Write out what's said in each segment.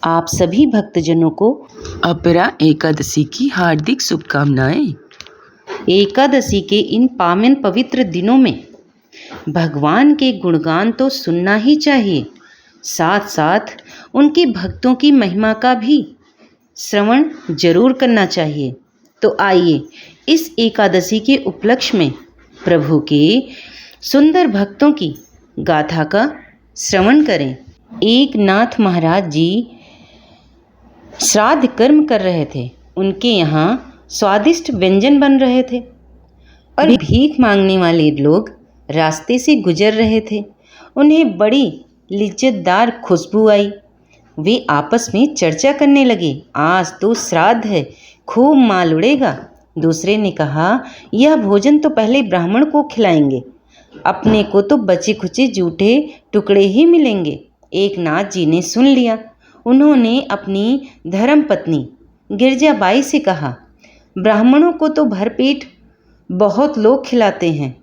आप सभी भक्तजनों को अपरा एकादशी की हार्दिक शुभकामनाएं। एकादशी के इन पावन पवित्र दिनों में भगवान के गुणगान तो सुनना ही चाहिए, साथ साथ उनके भक्तों की महिमा का भी श्रवण जरूर करना चाहिए। तो आइए इस एकादशी के उपलक्ष्य में प्रभु के सुंदर भक्तों की गाथा का श्रवण करें। एक नाथ महाराज जी श्राद्ध कर्म कर रहे थे। उनके यहाँ स्वादिष्ट व्यंजन बन रहे थे और भीख मांगने वाले लोग रास्ते से गुजर रहे थे। उन्हें बड़ी लिज्जतदार खुशबू आई। वे आपस में चर्चा करने लगे, आज तो श्राद्ध है, खूब माल उड़ेगा। दूसरे ने कहा, यह भोजन तो पहले ब्राह्मण को खिलाएंगे, अपने को तो बचे खुचे जूठे टुकड़े ही मिलेंगे। एक नाथ जी ने सुन लिया। उन्होंने अपनी धर्मपत्नी गिरजाबाई से कहा, ब्राह्मणों को तो भरपेट बहुत लोग खिलाते हैं,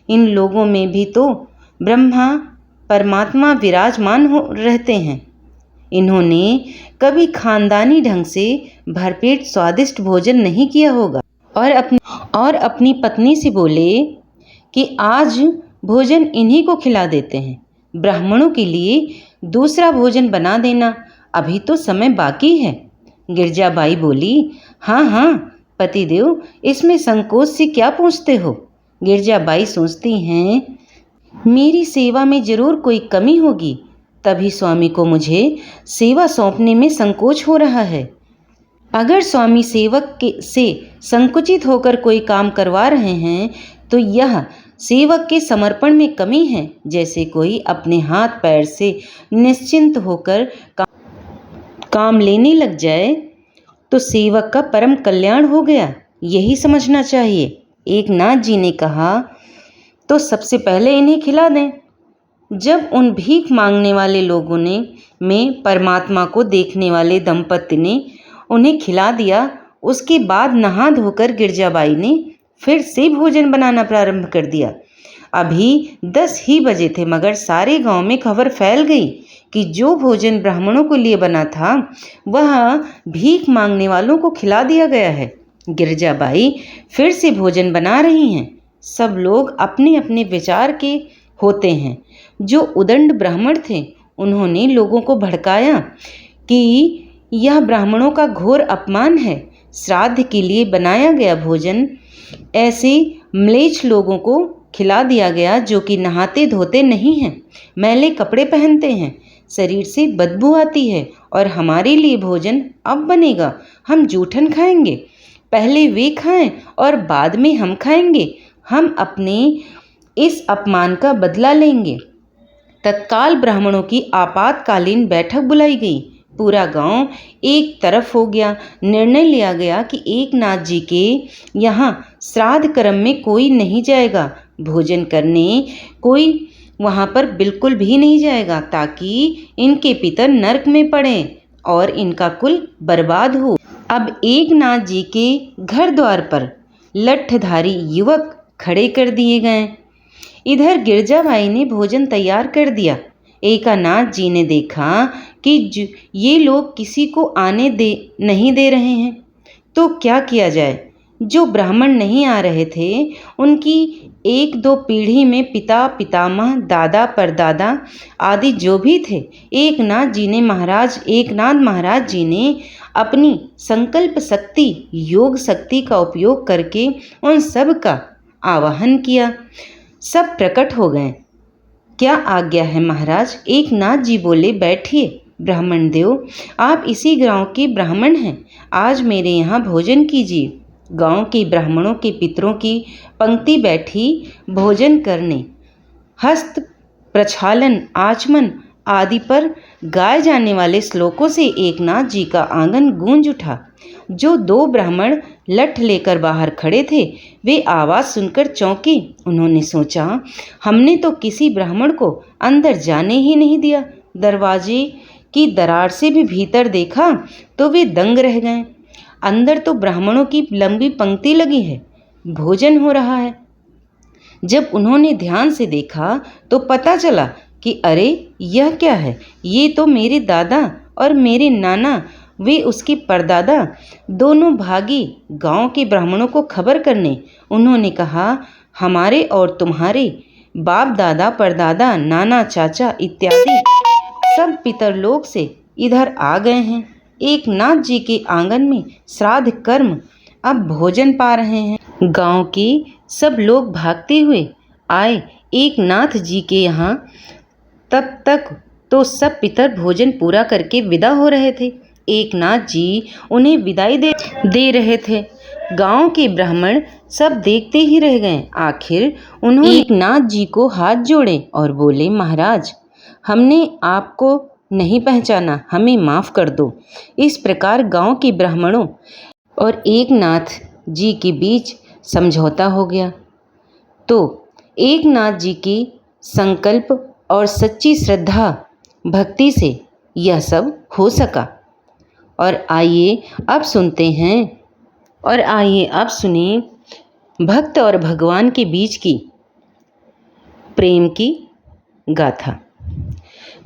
इन लोगों में भी तो ब्रह्मा परमात्मा विराजमान हो रहते हैं। इन्होंने कभी खानदानी ढंग से भरपेट स्वादिष्ट भोजन नहीं किया होगा। और अपनी पत्नी से बोले कि आज भोजन इन्हीं को खिला देते हैं, ब्राह्मणों के लिए दूसरा भोजन बना देना, अभी तो समय बाकी है। गिरजाबाई बोली, हाँ हाँ पतिदेव, इसमें संकोच से क्या पूछते हो। गिरजाबाई सोचती हैं, मेरी सेवा में जरूर कोई कमी होगी, तभी स्वामी को मुझे सेवा सौंपने में संकोच हो रहा है। अगर स्वामी सेवक से संकुचित होकर कोई काम करवा रहे हैं तो यह सेवक के समर्पण में कमी है। जैसे कोई अपने हाथ पैर से निश्चिंत होकर काम लेने लग जाए तो सेवक का परम कल्याण हो गया, यही समझना चाहिए। एक नाथ जी ने कहा, तो सबसे पहले इन्हें खिला दें। जब उन भीख मांगने वाले लोगों ने में परमात्मा को देखने वाले दंपति ने उन्हें खिला दिया, उसके बाद नहा धोकर गिरजाबाई ने फिर से भोजन बनाना प्रारंभ कर दिया। अभी 10 ही बजे थे, मगर सारे गांव में खबर फैल गई कि जो भोजन ब्राह्मणों के लिए बना था वह भीख मांगने वालों को खिला दिया गया है। गिरजाबाई फिर से भोजन बना रही हैं। सब लोग अपने अपने विचार के होते हैं। जो उदंड ब्राह्मण थे उन्होंने लोगों को भड़काया कि यह ब्राह्मणों का घोर अपमान है। श्राद्ध के लिए बनाया गया भोजन ऐसे म्लेच्छ लोगों को खिला दिया गया जो कि नहाते धोते नहीं हैं, मैले कपड़े पहनते हैं, शरीर से बदबू आती है, और हमारे लिए भोजन अब बनेगा, हम जूठन खाएंगे। पहले वे खाएं और बाद में हम खाएंगे। हम अपने इस अपमान का बदला लेंगे। तत्काल ब्राह्मणों की आपातकालीन बैठक बुलाई गई। पूरा गांव एक तरफ हो गया। निर्णय लिया गया कि एक नाथ जी के यहाँ श्राद्ध कर्म में कोई नहीं जाएगा, भोजन करने कोई वहाँ पर बिल्कुल भी नहीं जाएगा, ताकि इनके पितर नरक में पड़ें और इनका कुल बर्बाद हो। अब एक नाथ जी के घर द्वार पर लठधारी युवक खड़े कर दिए गए। इधर गिरजाबाई ने भोजन तैयार कर दिया। एकनाथ जी ने देखा कि ये लोग किसी को आने नहीं दे रहे हैं, तो क्या किया जाए। जो ब्राह्मण नहीं आ रहे थे उनकी 1-2 पीढ़ी में पिता पितामह दादा परदादा आदि जो भी थे, एकनाथ महाराज जी ने अपनी संकल्प शक्ति योग शक्ति का उपयोग करके उन सब का आवाहन किया। सब प्रकट हो गए। क्या आज्ञा है महाराज। एक नाथ जी बोले, बैठिए ब्राह्मण देव, आप इसी गांव के ब्राह्मण हैं, आज मेरे यहाँ भोजन कीजिए। गांव के ब्राह्मणों के पितरों की पंक्ति बैठी भोजन करने। हस्त प्रक्षालन आचमन आदि पर गाए जाने वाले श्लोकों से एकनाथ जी का आंगन गूंज उठा। जो 2 ब्राह्मण लठ लेकर बाहर खड़े थे वे आवाज़ सुनकर चौंके। उन्होंने सोचा, हमने तो किसी ब्राह्मण को अंदर जाने ही नहीं दिया। दरवाजे की दरार से भी भीतर देखा तो वे दंग रह गए। अंदर तो ब्राह्मणों की लंबी पंक्ति लगी है, भोजन हो रहा है। जब उन्होंने ध्यान से देखा तो पता चला कि अरे यह क्या है, ये तो मेरे दादा और मेरे नाना वे उसके परदादा दोनों भागी गांव के ब्राह्मणों को खबर करने। उन्होंने कहा, हमारे और तुम्हारे बाप दादा परदादा नाना चाचा इत्यादि सब पितरलोक से इधर आ गए हैं। एक नाथ जी के आंगन में श्राद्ध कर्म, अब भोजन पा रहे हैं। गांव के सब लोग भागते हुए आए एक नाथ जी के यहाँ। तब तक तो सब पितर भोजन पूरा करके विदा हो रहे थे। एक नाथ जी उन्हें विदाई दे रहे थे। गांव के ब्राह्मण सब देखते ही रह गए। आखिर उन्होंने एक नाथ जी को हाथ जोड़े और बोले, महाराज, हमने आपको नहीं पहचाना, हमें माफ़ कर दो। इस प्रकार गांव के ब्राह्मणों और एक नाथ जी के बीच समझौता हो गया। तो एक नाथ जी की संकल्प और सच्ची श्रद्धा भक्ति से यह सब हो सका। और आइए अब सुनिए भक्त और भगवान के बीच की प्रेम की गाथा।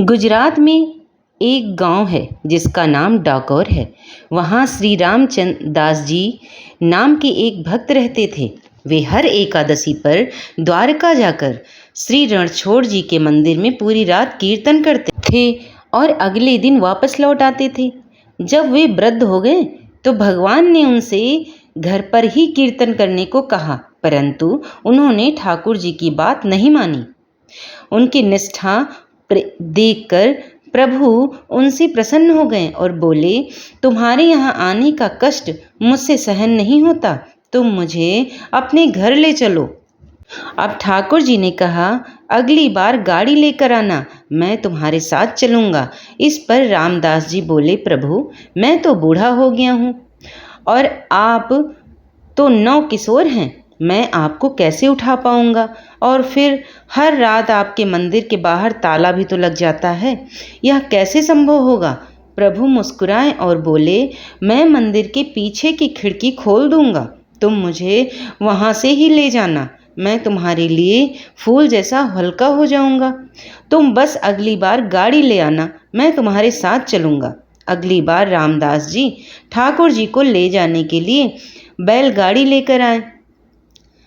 गुजरात में एक गांव है जिसका नाम डाकोर है। वहाँ श्री रामचंद्र दास जी नाम के एक भक्त रहते थे। वे हर एकादशी पर द्वारका जाकर श्री रणछोड़ जी के मंदिर में पूरी रात कीर्तन करते थे और अगले दिन वापस लौट आते थे। जब वे वृद्ध हो गए तो भगवान ने उनसे घर पर ही कीर्तन करने को कहा, परंतु उन्होंने ठाकुर जी की बात नहीं मानी। उनकी निष्ठा देखकर प्रभु उनसे प्रसन्न हो गए और बोले, तुम्हारे यहाँ आने का कष्ट मुझसे सहन नहीं होता, तुम मुझे अपने घर ले चलो। अब ठाकुर जी ने कहा, अगली बार गाड़ी लेकर आना, मैं तुम्हारे साथ चलूँगा। इस पर रामदास जी बोले, प्रभु, मैं तो बूढ़ा हो गया हूँ और आप तो नौ किशोर हैं, मैं आपको कैसे उठा पाऊँगा? और फिर हर रात आपके मंदिर के बाहर ताला भी तो लग जाता है, यह कैसे संभव होगा? प्रभु मुस्कुराए और बोले, मैं मंदिर के पीछे की खिड़की खोल दूँगा, तुम मुझे वहाँ से ही ले जाना, मैं तुम्हारे लिए फूल जैसा हल्का हो जाऊंगा। तुम बस अगली बार गाड़ी ले आना, मैं तुम्हारे साथ चलूँगा। अगली बार रामदास जी ठाकुर जी को ले जाने के लिए बैलगाड़ी लेकर आए।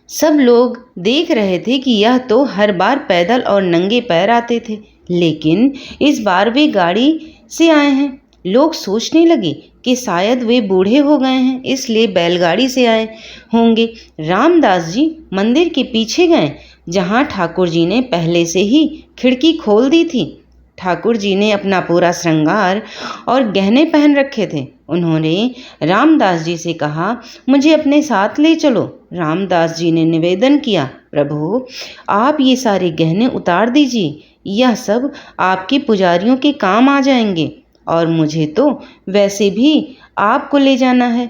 सब लोग देख रहे थे कि यह तो हर बार पैदल और नंगे पैर आते थे, लेकिन इस बार वे गाड़ी से आए हैं। लोग सोचने लगे कि शायद वे बूढ़े हो गए हैं, इसलिए बैलगाड़ी से आए होंगे। रामदास जी मंदिर के पीछे गए, जहाँ ठाकुर जी ने पहले से ही खिड़की खोल दी थी। ठाकुर जी ने अपना पूरा श्रृंगार और गहने पहन रखे थे। उन्होंने रामदास जी से कहा, मुझे अपने साथ ले चलो। रामदास जी ने निवेदन किया, प्रभु, आप ये सारे गहने उतार दीजिए, यह सब आपके पुजारियों के काम आ जाएंगे और मुझे तो वैसे भी आपको ले जाना है।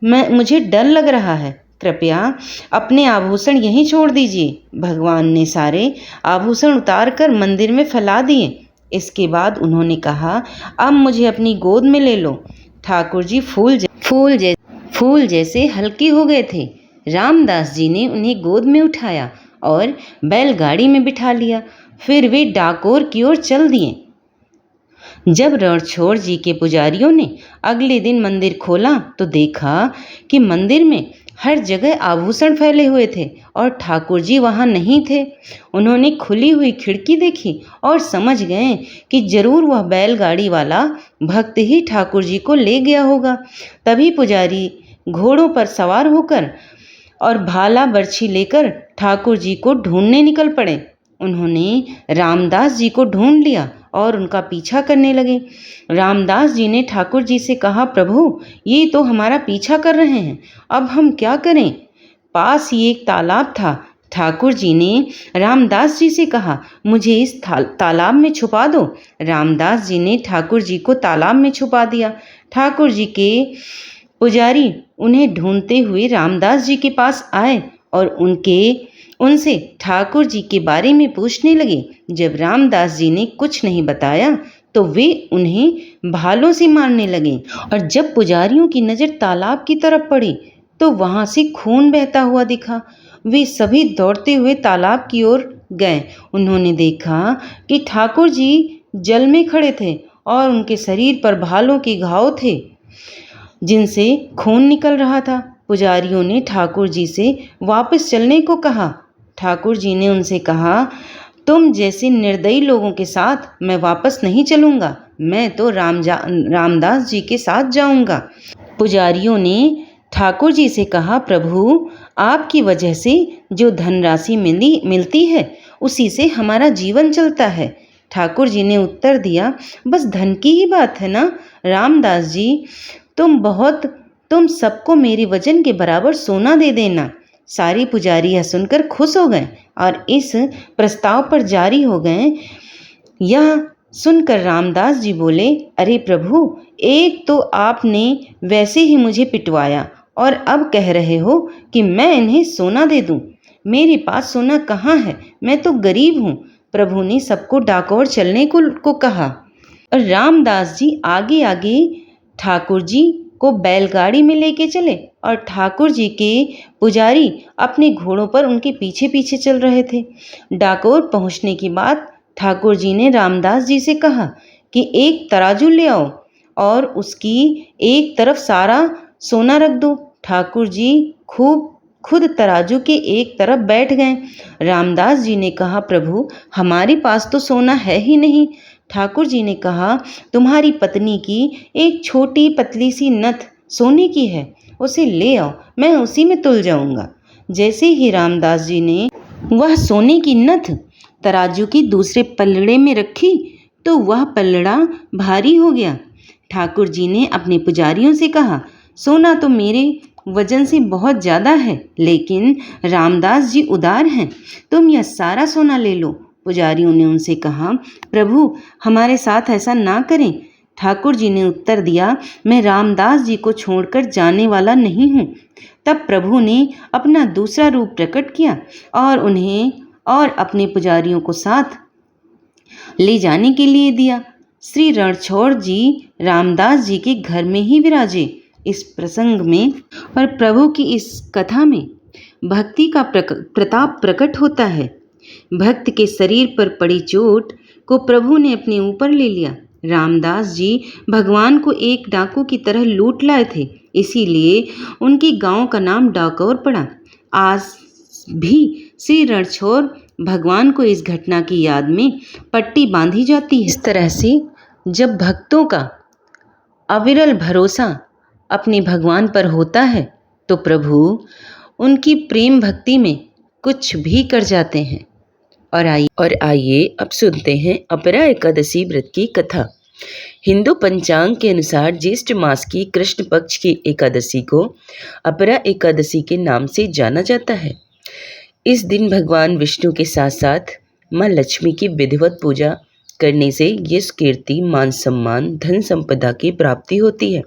मुझे डर लग रहा है, कृपया अपने आभूषण यहीं छोड़ दीजिए। भगवान ने सारे आभूषण उतारकर मंदिर में फैला दिए। इसके बाद उन्होंने कहा, अब मुझे अपनी गोद में ले लो। ठाकुर जी फूल जैसे हल्के हो गए थे। रामदास जी ने उन्हें गोद में उठाया और बैलगाड़ी में बिठा लिया। फिर वे डाकोर की ओर चल दिए। जब रणछोड़ जी के पुजारियों ने अगले दिन मंदिर खोला तो देखा कि मंदिर में हर जगह आभूषण फैले हुए थे और ठाकुर जी वहाँ नहीं थे। उन्होंने खुली हुई खिड़की देखी और समझ गए कि जरूर वह बैलगाड़ी वाला भक्त ही ठाकुर जी को ले गया होगा। तभी पुजारी घोड़ों पर सवार होकर और भाला बर्छी लेकर ठाकुर जी को ढूंढने निकल पड़े। उन्होंने रामदास जी को ढूंढ लिया और उनका पीछा करने लगे। रामदास जी ने ठाकुर जी से कहा, प्रभु, ये तो हमारा पीछा कर रहे हैं, अब हम क्या करें? पास ही एक तालाब था। ठाकुर जी ने रामदास जी से कहा, मुझे इस तालाब में छुपा दो। रामदास जी ने ठाकुर जी को तालाब में छुपा दिया। ठाकुर जी के पुजारी उन्हें ढूंढते हुए रामदास जी के पास आए और उनसे ठाकुर जी के बारे में पूछने लगे। जब रामदास जी ने कुछ नहीं बताया तो वे उन्हें भालों से मारने लगे और जब पुजारियों की नज़र तालाब की तरफ पड़ी तो वहाँ से खून बहता हुआ दिखा। वे सभी दौड़ते हुए तालाब की ओर गए। उन्होंने देखा कि ठाकुर जी जल में खड़े थे और उनके शरीर पर भालों के घाव थे जिनसे खून निकल रहा था। पुजारियों ने ठाकुर जी से वापस चलने को कहा। ठाकुर जी ने उनसे कहा, तुम जैसे निर्दयी लोगों के साथ मैं वापस नहीं चलूँगा, मैं तो रामदास जी के साथ जाऊँगा। पुजारियों ने ठाकुर जी से कहा, प्रभु आपकी वजह से जो धनराशि मिलती है उसी से हमारा जीवन चलता है। ठाकुर जी ने उत्तर दिया, बस धन की ही बात है ना रामदास जी, तुम सबको मेरे वजन के बराबर सोना दे देना। सारे पुजारी यह सुनकर खुश हो गए और इस प्रस्ताव पर जारी हो गए। यह सुनकर रामदास जी बोले, अरे प्रभु, एक तो आपने वैसे ही मुझे पिटवाया और अब कह रहे हो कि मैं इन्हें सोना दे दूं। मेरे पास सोना कहाँ है, मैं तो गरीब हूँ। प्रभु ने सबको डाकोर चलने को कहा और रामदास जी आगे आगे ठाकुर जी को बैलगाड़ी में लेके चले और ठाकुर जी के पुजारी अपने घोड़ों पर उनके पीछे पीछे चल रहे थे। डाकोर पहुंचने के बाद ठाकुर जी ने रामदास जी से कहा कि एक तराजू ले आओ और उसकी एक तरफ सारा सोना रख दो। ठाकुर जी खुद तराजू के एक तरफ बैठ गए। रामदास जी ने कहा, प्रभु हमारे पास तो सोना है ही नहीं। ठाकुर जी ने कहा, तुम्हारी पत्नी की एक छोटी पतली सी नथ सोने की है, उसे ले आओ, मैं उसी में तुल जाऊंगा। जैसे ही रामदास जी ने वह सोने की नथ तराजू की दूसरे पलड़े में रखी तो वह पलड़ा भारी हो गया। ठाकुर जी ने अपने पुजारियों से कहा, सोना तो मेरे वजन से बहुत ज़्यादा है, लेकिन रामदास जी उदार हैं, तुम यह सारा सोना ले लो। पुजारियों ने उनसे कहा, प्रभु हमारे साथ ऐसा ना करें। ठाकुर जी ने उत्तर दिया, मैं रामदास जी को छोड़कर जाने वाला नहीं हूँ। तब प्रभु ने अपना दूसरा रूप प्रकट किया और उन्हें और अपने पुजारियों को साथ ले जाने के लिए दिया। श्री रणछोड़ जी रामदास जी के घर में ही विराजे। इस प्रसंग में और प्रभु की इस कथा में भक्ति का प्रताप प्रकट होता है। भक्त के शरीर पर पड़ी चोट को प्रभु ने अपने ऊपर ले लिया। रामदास जी भगवान को एक डाकू की तरह लूट लाए थे, इसीलिए उनके गांव का नाम डाकोर पड़ा। आज भी श्री रणछोड़ भगवान को इस घटना की याद में पट्टी बांधी जाती है। इस तरह से जब भक्तों का अविरल भरोसा अपने भगवान पर होता है तो प्रभु उनकी प्रेम भक्ति में कुछ भी कर जाते हैं। और आइए अब सुनते हैं अपरा एकादशी व्रत की कथा। हिंदू पंचांग के अनुसार ज्येष्ठ मास की कृष्ण पक्ष की एकादशी को अपरा एकादशी के नाम से जाना जाता है। इस दिन भगवान विष्णु के साथ साथ माँ लक्ष्मी की विधिवत पूजा करने से यश, कीर्ति, मान सम्मान, धन संपदा की प्राप्ति होती है।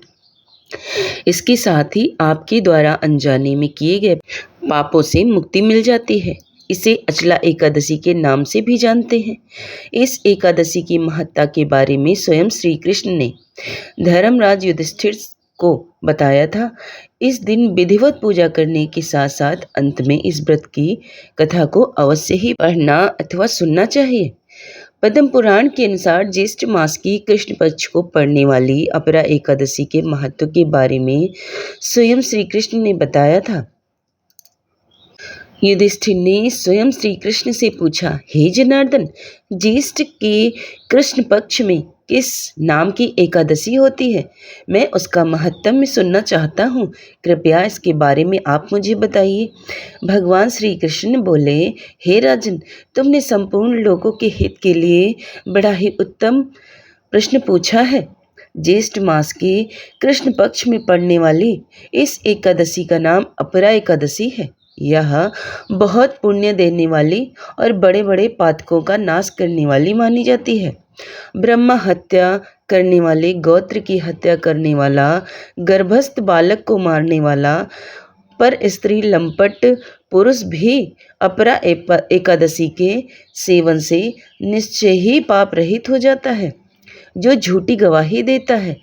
इसके साथ ही आपके द्वारा अनजाने में किए गए पापों से मुक्ति मिल जाती है। इसे अचला एकादशी के नाम से भी जानते हैं। इस एकादशी की महत्ता के बारे में स्वयं श्री कृष्ण ने धर्मराज युधिष्ठिर को बताया था। इस दिन विधिवत पूजा करने के साथ साथ अंत में इस व्रत की कथा को अवश्य ही पढ़ना अथवा सुनना चाहिए। पद्म पुराण के अनुसार ज्येष्ठ मास की कृष्ण पक्ष को पड़ने वाली अपरा एकादशी के महत्व के बारे में स्वयं श्री कृष्ण ने बताया था। युधिष्ठिर ने स्वयं श्री कृष्ण से पूछा, हे जनार्दन, ज्येष्ठ के कृष्ण पक्ष में किस नाम की एकादशी होती है? मैं उसका महत्व सुनना चाहता हूँ, कृपया इसके बारे में आप मुझे बताइए। भगवान श्री कृष्ण बोले, हे राजन, तुमने संपूर्ण लोगों के हित के लिए बड़ा ही उत्तम प्रश्न पूछा है। ज्येष्ठ मास के कृष्ण पक्ष में पड़ने वाली इस एकादशी का नाम अपरा एकादशी है। यह बहुत पुण्य देने वाली और बड़े बड़े पातकों का नाश करने वाली मानी जाती है। ब्रह्मा हत्या करने वाले, गोत्र की हत्या करने वाला, गर्भस्थ बालक को मारने वाला, पर स्त्री लंपट पुरुष भी अपरा एकादशी के सेवन से निश्चय ही पाप रहित हो जाता है। जो झूठी गवाही देता है,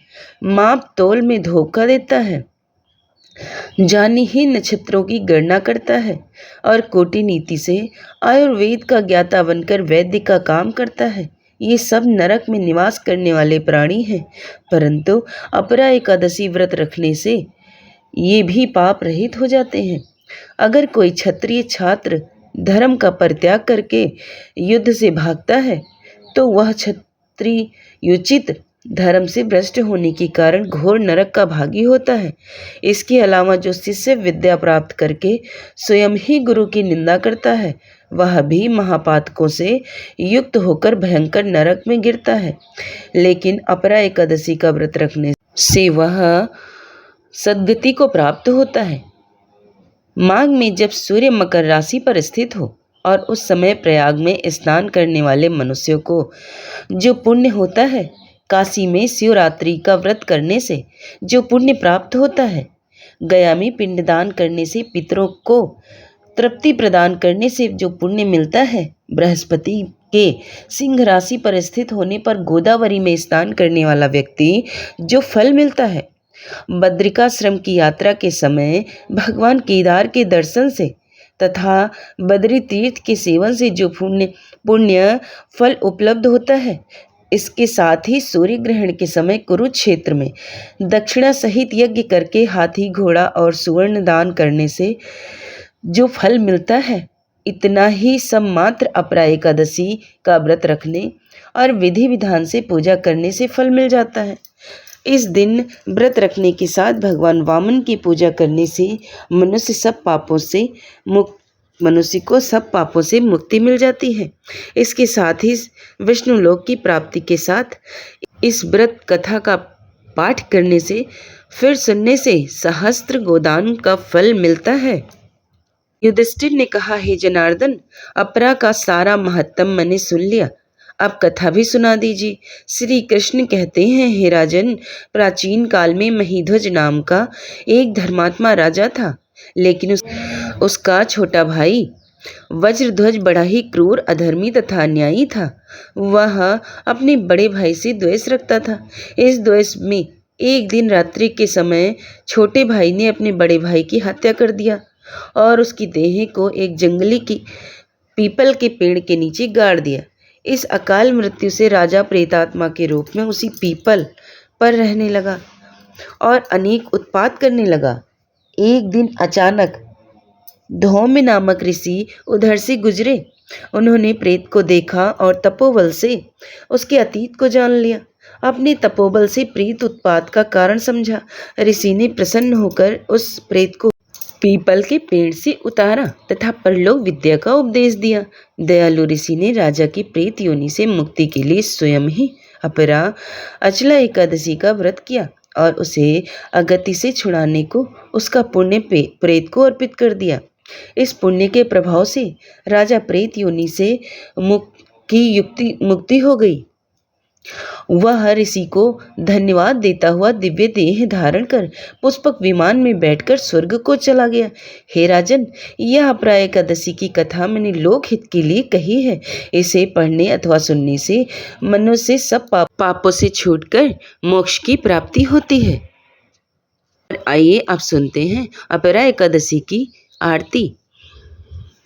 माप तोल में धोखा देता है, जानी ही नक्षत्रों की गणना करता है और कोटि नीति से आयुर्वेद का ज्ञाता बनकर वैद्य का काम करता है, ये सब नरक में निवास करने वाले प्राणी हैं, परंतु अपरा एकादशी व्रत रखने से ये भी पाप रहित हो जाते हैं। अगर कोई क्षत्रिय छात्र धर्म का परित्याग करके युद्ध से भागता है तो वह क्षत्रियोचित धर्म से भ्रष्ट होने के कारण घोर नरक का भागी होता है। इसके अलावा जो शिष्य विद्या प्राप्त करके स्वयं ही गुरु की निंदा करता है वह भी महापातकों से युक्त होकर भयंकर नरक में गिरता है। लेकिन अपरा एकादशी का व्रत रखने से वह सद्गति को प्राप्त होता है। माघ में जब सूर्य मकर राशि पर स्थित हो और उस समय प्रयाग में स्नान करने वाले मनुष्यों को जो पुण्य होता है, काशी में शिवरात्रि का व्रत करने से जो पुण्य प्राप्त होता है, गया में पिंडदान करने से पितरों को तृप्ति प्रदान करने से जो पुण्य मिलता है, बृहस्पति के सिंह राशि पर स्थित होने पर गोदावरी में स्नान करने वाला व्यक्ति जो फल मिलता है, बद्रिकाश्रम की यात्रा के समय भगवान केदार के दर्शन से तथा बद्री तीर्थ के सेवन से जो पुण्य फल उपलब्ध होता है, इसके साथ ही सूर्य ग्रहण के समय कुरुक्षेत्र में दक्षिणा सहित यज्ञ करके हाथी घोड़ा और सुवर्ण दान करने से जो फल मिलता है, इतना ही सब मात्र अपरा एकादशी का व्रत रखने और विधि विधान से पूजा करने से फल मिल जाता है। इस दिन व्रत रखने के साथ भगवान वामन की पूजा करने से मनुष्य को सब पापों से मुक्ति मिल जाती है। इसके साथ ही विष्णु लोक की प्राप्ति के साथ इस व्रत कथा का पाठ करने से फिर सुनने से सहस्त्र गोदान का फल मिलता है। युधिष्ठिर ने कहा, हे जनार्दन, अपरा का सारा महत्तम मैंने सुन लिया, अब कथा भी सुना दीजिए। श्री कृष्ण कहते हैं, हे राजन, प्राचीन काल में महीध्वज नाम का एक धर्मात्मा राजा था, लेकिन उसका छोटा भाई वज्रध्वज बड़ा ही क्रूर, अधर्मी तथा अन्यायी था। वह अपने बड़े भाई से द्वेष रखता था। इस द्वेष में एक दिन रात्रि के समय छोटे भाई ने अपने बड़े भाई की हत्या कर दिया और उसकी देह को एक जंगली की पीपल के पेड़ के नीचे गाड़ दिया। इस अकाल मृत्यु से राजा प्रेतात्मा के रूप में उसी पीपल पर रहने लगा और अनेक उत्पात करने लगा। एक दिन अचानक धौम्य नामक ऋषि उधर से गुजरे। उन्होंने प्रेत को देखा और तपोबल से उसके अतीत को जान लिया। अपने तपोबल से प्रेत उत्पात का कारण समझा। ऋषि ने प्रसन्न होकर उस प्रेत को पीपल के पेड़ से उतारा तथा परलोक विद्या का उपदेश दिया। दयालु ऋषि ने राजा की प्रेत योनि से मुक्ति के लिए स्वयं ही अपरा अचला एकादशी का व्रत किया और उसे अगति से छुड़ाने को उसका पुण्य प्रेत को अर्पित कर दिया। इस पुण्य के प्रभाव से राजा प्रेत योनि से मुक्ति हो गई। वह ऋषि को धन्यवाद देता हुआ दिव्य देह धारण कर पुष्पक विमान में बैठकर स्वर्ग को चला गया। हे राजन, यह अपरा एकादशी की कथा मैंने लोक हित के लिए कही है। इसे पढ़ने अथवा सुनने से मनुष्य सब पापों से छूटकर मोक्ष की प्राप्ति होती है। आइए अब सुनते हैं अपरा एकादशी की आरती।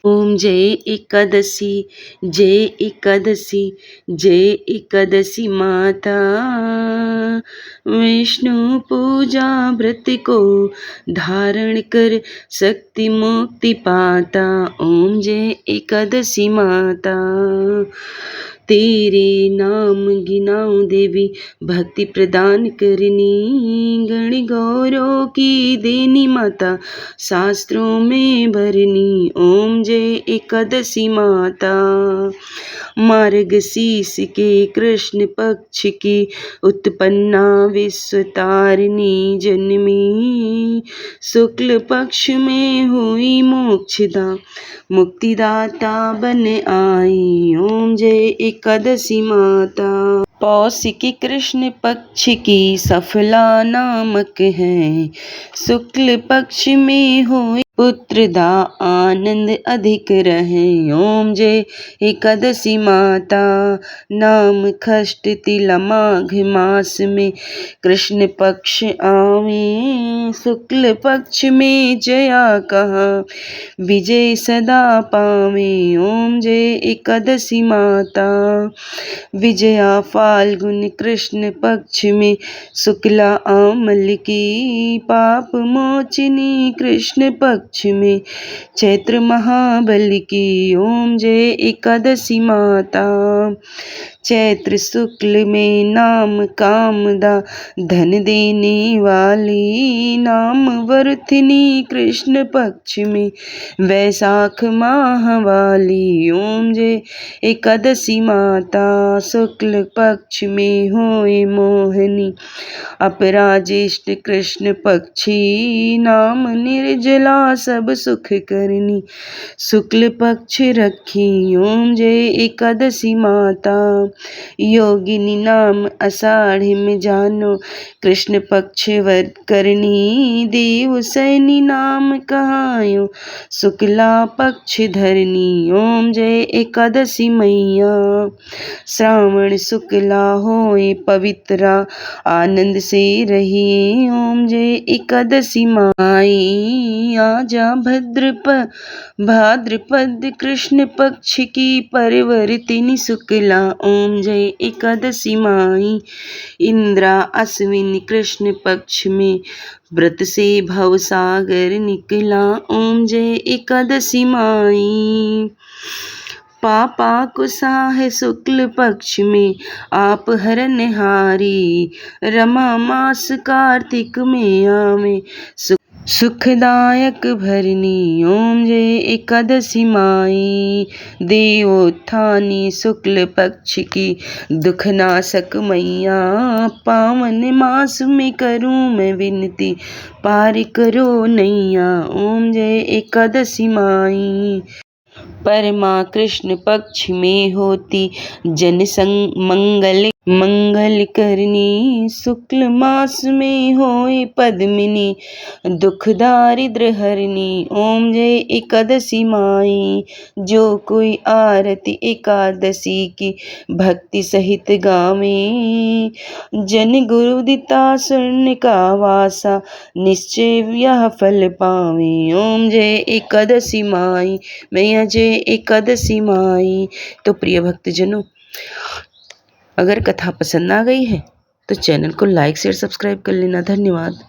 ओम जय एकादशी, जय एकादशी, जय एकादशी माता। विष्णु पूजा व्रत को धारण कर शक्ति मुक्ति पाता। ओम जय एकादशी माता। तेरे नाम गिनाऊं देवी, भक्ति प्रदान करनी, गण गौरव की देनी माता, शास्त्रों में भरनी। ओम जय एकादशी माता। मार्गशीर्ष के कृष्ण पक्ष की उत्पन्ना विश्व तारिणी जन्मी, शुक्ल पक्ष में हुई मोक्षदा, मुक्तिदाता बन आई। ओम जय एकादशी माता। पौष की कृष्ण पक्ष की सफला नामक है, शुक्ल पक्ष में हुई पुत्रदा आनंद अधिक रहे। ओम जय एकादशी माता। नाम खष्ट तिला माघ मास में कृष्ण पक्ष आवे। शुक्ल पक्ष में जया कहा विजय सदा पावे। ओम जय एकादशी माता। विजया फाल्गुन कृष्ण पक्ष में शुक्ला आमल की। पाप मोचिनी कृष्ण पक्ष में चैत्र महाबल की। ओम जय एकादशी माता। चैत्र शुक्ल में नाम कामदा धन देने वाली। नाम वर्थिनी कृष्ण पक्ष में वैशाख माह वाली। ओम जय एकादशी माता। शुक्ल पक्ष में होए मोहिनी अपराजेष्ठ कृष्ण पक्षी। नाम निर्जला सब सुख करनी शुक्ल पक्ष रखी। ओम जय एकादशी माता। योगिनी नाम आषाढ़ में जानो कृष्ण पक्ष व्रत करनी। देव सैनी नाम कहायो शुक्ला पक्ष धरनी। ओम जय एकादशी मैया। श्रावण शुक्ला होए पवित्रा आनंद से रहिए। ओम जय एकादशी माई। आजा भाद्रपद कृष्ण पक्ष की परिवर्तिनी शुक्ला। ओम जय एकादशी माई। इंद्रा अश्विन कृष्ण पक्ष में व्रत से भवसागर निकला। ओम जय एकादशी माई। पापा कुसा है शुक्ल पक्ष में आप हरनहारी। रमा मास कार्तिक में आवे सुखदायक भरनी। ओम जय एकादशी माई। देवोत्थानी शुक्ल पक्ष की दुखनाशक मैया। पावन मास में करूं मैं विनती पार करो नैया। ओम जय एकादशी माई। परमा कृष्ण पक्ष में होती जन मंगल करनी। शुक्ल मास में होए पद्मिनी दुख दारिद्र हरनी। ओम जय एकादशी माई। जो कोई आरती एकादशी की भक्ति सहित गावे। जन गुरु दिता स्वर्ण का वासा निश्चय यह फल पावे। ओम जय एकादशी माई। मैया जय एकादशी माई। तो प्रिय भक्तजनों, अगर कथा पसंद आ गई है तो चैनल को लाइक शेयर सब्सक्राइब कर लेना। धन्यवाद।